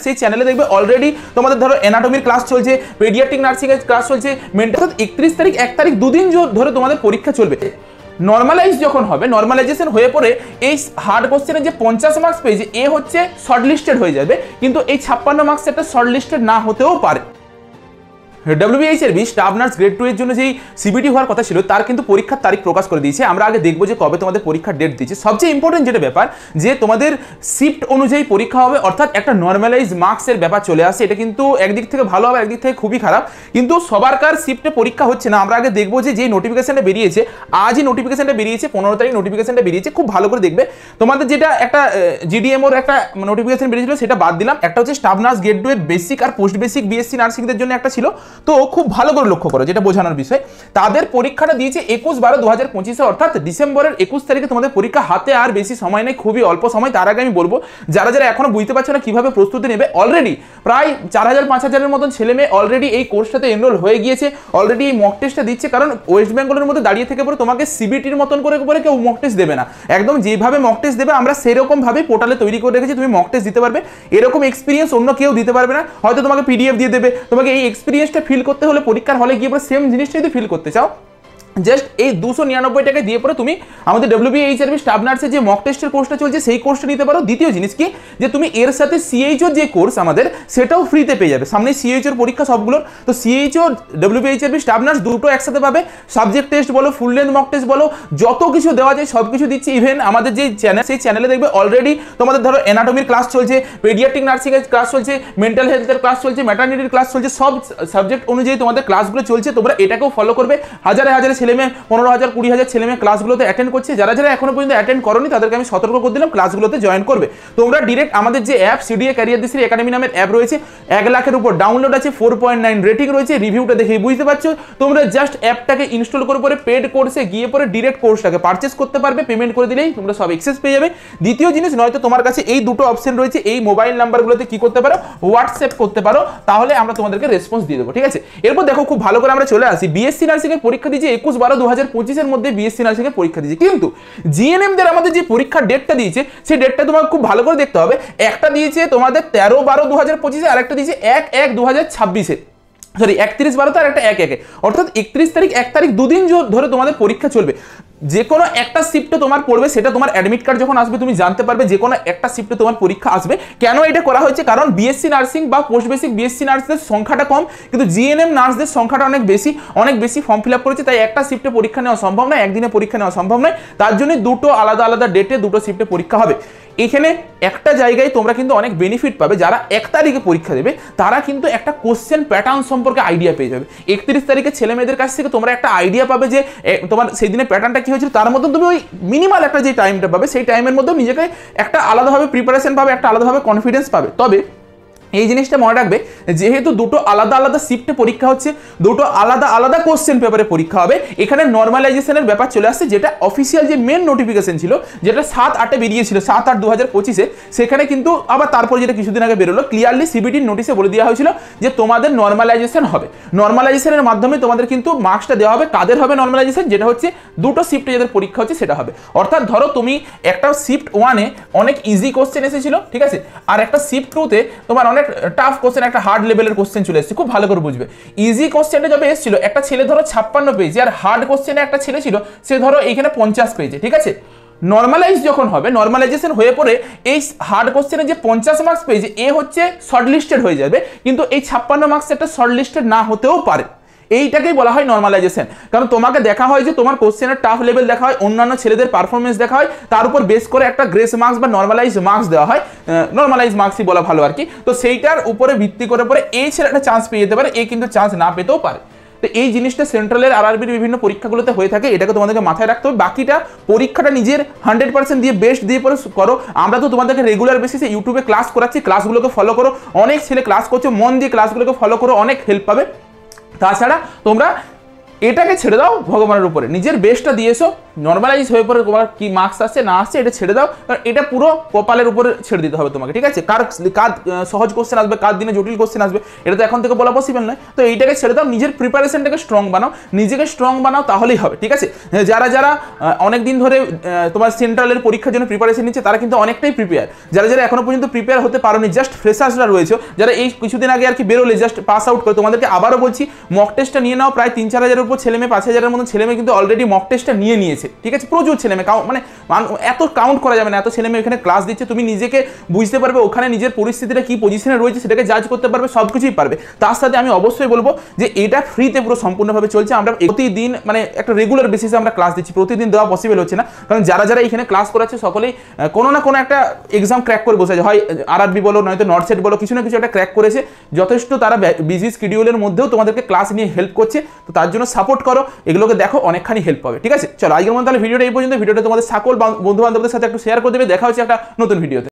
সেই চ্যানেলে দেখবে অলরেডি তোমাদের ধরো অ্যানাটমির ক্লাস চলছে, পেডিয়াট্রিক নার্সিং এর ক্লাস চলছে, মেন্টাল 31 তারিখ 1 তারিখ দুদিন ধরে তোমাদের পরীক্ষা চলবে। নর্মালাইজ যখন হবে, নর্মালাইজেশন হয়ে পড়ে এই হার্ড কোশ্চেনের যে 50 মার্কস পেয়েছে এ হচ্ছে শর্ট লিস্টেড হয়ে যাবে, কিন্তু এই 56 মার্কস একটা শর্ট লিস্টেড না হতেও পারে। WBHRB স্টাফ নার্স গ্রেড 2 এর জন্য যেই সিবিটি হওয়ার কথা ছিল তার কিন্তু পরীক্ষার তারিখ প্রকাশ করে দিয়েছে। আমরা আগে দেখবো যে কবে তোমাদের পরীক্ষার ডেট দিয়েছে। সবচেয়ে ইম্পর্টেন্ট যেটা ব্যাপার যে তোমাদের শিফট অনুযায়ী পরীক্ষা হবে, অর্থাৎ একটা নর্মালাইজ মার্কসের ব্যাপার চলে আসে। এটা কিন্তু একদিক থেকে ভালো হবে, একদিক থেকে খুবই খারাপ, কিন্তু সবারকার শিফটে পরীক্ষা হচ্ছে না। আমরা আগে দেখবো যে যেই নোটিফিকেশনটা বেরিয়েছে, আজই নোটিফিকেশনটা বেরিয়েছে, 15 তারিখ নোটিফিকেশনটা বেরিয়েছে, খুব ভালো করে দেখবে। তোমাদের যেটা একটা GDMOর একটা নোটিফিকেশন বেরিয়েছিল সেটা বাদ দিলাম, একটা হচ্ছে স্টাফ নার্স গ্রেড 2 এর বেসিক আর পোস্ট বেসিক BSc নার্সিংদের জন্য একটা ছিল। তো খুব ভালো করে লক্ষ্য করো, যেটা বোঝানোর বিষয়, তাদের পরীক্ষাটা দিয়েছে 21/12/2025 অর্থাৎ ডিসেম্বরের 21 তারিখে তোমাদের পরীক্ষা। হাতে আর বেশি সময় নেই, খুবই অল্প সময়। তার আগে আমি বলবো যারা যারা এখনো বুঝতে পারছো না কিভাবে প্রস্তুতি নেবে, অলরেডি প্রায় 4000-5000 মতন ছেলে মেয়ে অলরেডি এই কোর্সটাতে এনরোল হয়ে গিয়েছে, অলরেডি এই মক টেস্টটা দিচ্ছে। কারণ ওয়েস্ট বেঙ্গলের মধ্যে দাঁড়িয়ে থেকে পরে তোমাকে সিবিটির মতন করে কেউ মক টেস্ট দেবে না, একদম যেভাবে মক টেস্ট দেবে আমরা সেরকম ভাবে পোর্টালে তৈরি করে রেখেছি, তুমি মক টেস্ট দিতে পারবে। এরকম এক্সপিরিয়েন্স অন্য কেউ দিতে পারবে না, হয়তো তোমাকে PDF দিয়ে দেবে। তোমাকে এই এক্সপিরিয়েন্সটা ফিল করতে হলে পরীক্ষার হলে গিয়ে সেম জিনিসটা যদি ফিল করতে চাও, জাস্ট এই 299 টাকা দিয়ে পরে তুমি আমাদের WBHRB স্টাফ নার্সের যে মক টেস্টের কোর্সটা চলছে সেই কোর্সটা নিতে পারো। দ্বিতীয় জিনিস কি, যে তুমি এর সাথে CHO যে কোর্স আমাদের সেটাও ফ্রিতে পেয়ে যাবে। সামনে CHO এর পরীক্ষা সবগুলোর, তো CHO WBHRB স্টাফ নার্স দুটো একসাথে পাবে। সাবজেক্ট টেস্ট বলো, ফুল লেন্থ মক টেস্ট বলো, যত কিছু দেওয়া যায় সব কিছু দিচ্ছি। ইভেন আমাদের যে চ্যানেল, সেই চ্যানেলে দেখবে অলরেডি তোমাদের ধরো অ্যানাটমির ক্লাস চলছে, পেডিয়াট্রিক নার্সিং এর ক্লাস চলছে, মেন্টাল হেলথের ক্লাস চলছে, ম্যাটারনিটির ক্লাস চলছে, সব সাবজেক্ট অনুযায়ী তোমাদের ক্লাসগুলো চলছে। তোমরা এটাকেও ফলো করবে। হাজারে হাজারে ছেলেমেয়ে, 15,000-20,000 ছেলেমেয়ে ক্লাসগুলোতে অ্যাটেন্ড করছে। যারা যারা এখনো পর্যন্ত অ্যাটেন্ড করোনি তাদেরকে আমি সতর্ক করে দিলাম, ক্লাসগুলোতে জয়েন করবে। তোমরা ডিরেক্ট আমাদের যে অ্যাপ CDA ক্যারিয়ার দিশ্রী একাডেমি নামের অ্যাপ রয়েছে, 1 লাখের উপর ডাউনলোড আছে, 4.9 রেটিং রয়েছে, রিভিউটা দেখেই বুঝতে পারছো। তোমরা জাস্ট অ্যাপটাকে ইনস্টল করে পরে পেড কোর্সে গিয়ে পরে ডিরেক্ট কোর্সটাকে পারচেস করতে পারবে। পেমেন্ট করে দিলেই তোমরা সব এক্সেস পেয়ে যাবে। দ্বিতীয় জিনিস, নয়তো তোমার কাছে এই দুটো অপশন রয়েছে, এই মোবাইল নাম্বারগুলোতে কি করতে পারো, হোয়াটসঅ্যাপ করতে পারো, তাহলে আমরা তোমাদেরকে রেসপন্স দিয়ে দেবো, ঠিক আছে। এরপর দেখো খুব ভালো করে আমরা চলে আসি, BSc নার্সিং এর পরীক্ষা দিয়েছে 21/12/2025 এর মধ্যে BSc নার্সিং এর পরীক্ষা দিয়েছে, কিন্তু GNM দের আমাদের যে পরীক্ষার ডেটটা দিয়েছে সেই ডেটটা তোমাকে খুব ভালো করে দেখতে হবে। একটা দিয়েছে তোমাদের 13/12/2025 আর একটা দিয়েছে 1/1/2026 সরি 31/12 আর একটা 1/1, অর্থাৎ 31 তারিখ 1 তারিখ দুদিন ধরে তোমাদের পরীক্ষা চলবে। যে কোনো একটা শিফটে তোমার পড়বে, সেটা তোমার অ্যাডমিট কার্ড যখন আসবে তুমি জানতে পারবে যে কোনো একটা শিফটে তোমার পরীক্ষা আসবে। কেন এটা করা হয়েছে, কারণ BSc নার্সিং বা পোস্ট বেসিক BSc নার্সদের সংখ্যাটা কম, কিন্তু GNM নার্সদের সংখ্যাটা অনেক বেশি ফর্ম ফিল আপ করেছে, তাই একটা শিফটে পরীক্ষা নেওয়া সম্ভব নয়, একদিনে পরীক্ষা নেওয়া সম্ভব নয়। তার জন্য দুটো আলাদা আলাদা ডেটে দুটো শিফটে পরীক্ষা হবে। এখানে একটা জায়গায় তোমরা কিন্তু অনেক বেনিফিট পাবে, যারা 1 তারিখে পরীক্ষা দেবে তারা কিন্তু একটা কোশ্চেন প্যাটার্ন সম্পর্কে আইডিয়া পেয়ে যাবে। 31 তারিখে ছেলে মেয়েদের কাছ থেকে তোমরা একটা আইডিয়া পাবে যে তোমার সেই দিনের প্যাটার্নটা কি হয়েছিল, তার মধ্যে তুমি ওই মিনিমাল একটা যে টাইমটা পাবে সেই টাইমের মধ্যে নিজেকে একটা আলাদাভাবে প্রিপারেশন পাবে, একটা আলাদাভাবে কনফিডেন্স পাবে। তবে এই জিনিসটা মনে রাখবে, যেহেতু দুটো আলাদা আলাদা শিফটে পরীক্ষা হচ্ছে, দুটো আলাদা আলাদা কোশ্চেন পেপারে পরীক্ষা হবে, এখানে নর্মালাইজেশনের ব্যাপার চলে আসছে। যেটা অফিসিয়াল যে মেন নোটিফিকেশন ছিল, যেটা 7/8 বেরিয়েছিল, 7/8/2025-এ, সেখানে কিন্তু আবার তারপর যেটা কিছুদিন আগে বেরোলো, ক্লিয়ারলি CBTর নোটিশে বলে দেওয়া হয়েছিল যে তোমাদের নর্মালাইজেশন হবে। নর্মালাইজেশনের মাধ্যমে তোমাদের কিন্তু মার্কসটা দেওয়া হবে। কাদের হবে নর্মালাইজেশন, যেটা হচ্ছে দুটো শিফটে যাদের পরীক্ষা হচ্ছে সেটা হবে। অর্থাৎ ধরো তুমি একটা শিফট 1-এ অনেক ইজি কোশ্চেন এসেছিল, ঠিক আছে, আর একটা শিফট 2-তে তোমার অনেক টাফ কোশ্চেন, একটা হার্ড লেভেলের কোশ্চেন চলে এসেছে। খুব ভালো করে বুঝবে, ইজি কোশ্চেনটা যবে এসেছিল একটা ছেলে ধরো 56 পেয়েছে, আর হার্ড কোশ্চেনে একটা ছেলে ছিল সে ধরো এইখানে 50 পেয়েছে, ঠিক আছে। নর্মালাইজ যখন হবে, নর্মালাইজেশন হয়ে পড়ে এই হার্ড কোশ্চেনে যে 50 মার্কস পেয়েছে এ হচ্ছে শর্ট লিস্টেড হয়ে যাবে, কিন্তু এই 56 মার্কস একটা শর্ট লিস্টেড না হতেও পারে। এইটাকেই বলা হয় নর্মালাইজেশন। কারণ তোমাকে দেখা হয় যে তোমার কোশ্চেনের টাফ লেভেল দেখা হয়, অন্যান্য ছেলেদের পারফরমেন্স দেখা হয়, তার উপর বেস করে একটা গ্রেস মার্কস বা নর্মালাইজ মার্কস দেওয়া হয়, নর্মালাইজ মার্কসই বলা ভালো আর কি। তো সেইটার উপরে ভিত্তি করে পরে এই ছেলেটা চান্স পেয়ে যেতে পারে, এই কিন্তু চান্স না পেতেও পারে। তো এই জিনিসটা সেন্ট্রালের RRBর বিভিন্ন পরীক্ষাগুলোতে হয়ে থাকে, এটাকে তোমাদেরকে মাথায় রাখতে হবে। বাকিটা পরীক্ষাটা নিজের 100% দিয়ে বেস্ট দিয়ে পরে করো। আমরা তো তোমাদেরকে রেগুলার বেসিসে ইউটিউবে ক্লাস করাচ্ছি, ক্লাসগুলোকে ফলো করো। অনেক ছেলে ক্লাস করছো, মন দিয়ে ক্লাসগুলোকে ফলো করো, অনেক হেল্প পাবে। তাছাড়া তোমরা এটাকে ছেড়ে দাও ভগবানের উপরে, নিজের বেস্টটা দিয়ে এসো। নর্মালাইজ হয়ে পরে তোমার কি মার্কস আসছে না আসছে এটা ছেড়ে দাও, কারণ এটা পুরো কপালের উপরে ছেড়ে দিতে হবে তোমাকে, ঠিক আছে? কার সহজ কোশ্চেন আসবে, কার দিনে জটিল কোশ্চেন আসবে, এটা তো এখন থেকে বলা পসিবল নয়। তো এইটাকে ছেড়ে দাও, নিজের প্রিপারেশনটাকে স্ট্রং বানাও, নিজেকে স্ট্রং বানাও, তাহলেই হবে, ঠিক আছে? যারা যারা অনেক দিন ধরে তোমার সেন্ট্রালের পরীক্ষার জন্য প্রিপারেশন নিচ্ছে তারা কিন্তু অনেকটাই প্রিপেয়ার। যারা যারা এখনো পর্যন্ত প্রিপেয়ার হতে পারোনি, জাস্ট ফ্রেশার্সরা রয়েছে, যারা এই কিছুদিন আগে আর কি বেরোলে জাস্ট পাস আউট করে, তোমাদেরকে আবারও বলছি মক টেস্টটা নিয়ে নাও। প্রায় 3-4 হাজারের উপর ছেলেমেয়ে, 5 হাজারের মতো ছেলেমেয়ে কিন্তু অলরেডি মক টেস্টটা নিয়ে নিয়েছে, ঠিক আছে? প্রচুর ছেলেমেয়ে, মানে এত কাউন্ট করা যাবে না, এত ছেলেমেয়ে এখানে ক্লাস দিচ্ছে। তুমি নিজেকে বুঝতে পারবে, ওখানে নিজের পরিস্থিতিটা কি পজিশনে রয়েছে সেটাকে জাজ করতে পারবে, সব কিছুই পারবে। তার সাথে আমি অবশ্যই বলবো যে এটা ফ্রিতে পুরো সম্পূর্ণভাবে চলছে। আমরা প্রতিদিন মানে একটা রেগুলার বেসিসে আমরা ক্লাস দিচ্ছি, প্রতিদিন দেওয়া পসিবল হচ্ছে না, কারণ যারা যারা এখানে ক্লাস করাচ্ছে সকলেই কোনো না কোনো একটা এক্সাম ক্র্যাক করে বসে আছে, হয় আরআরবি বলো নয়তো নর্থ সেট বলো, কিছু না কিছু একটা ক্র্যাক করেছে। যথেষ্ট তারা বিজি শিডিউলের মধ্যেও তোমাদেরকে ক্লাস নিয়ে হেল্প করছে, তো তার জন্য সাপোর্ট করো, এগুলোকে দেখো, অনেকখানি হেল্প পাবে, ঠিক আছে? চলো আজকের মতো তাহলে ভিডিওটা এই পর্যন্ত। ভিডিওটা তোমাদের সকল বন্ধু বান্ধবদের সাথে একটু শেয়ার করে দেবে। দেখা হচ্ছে একটা নতুন ভিডিওতে।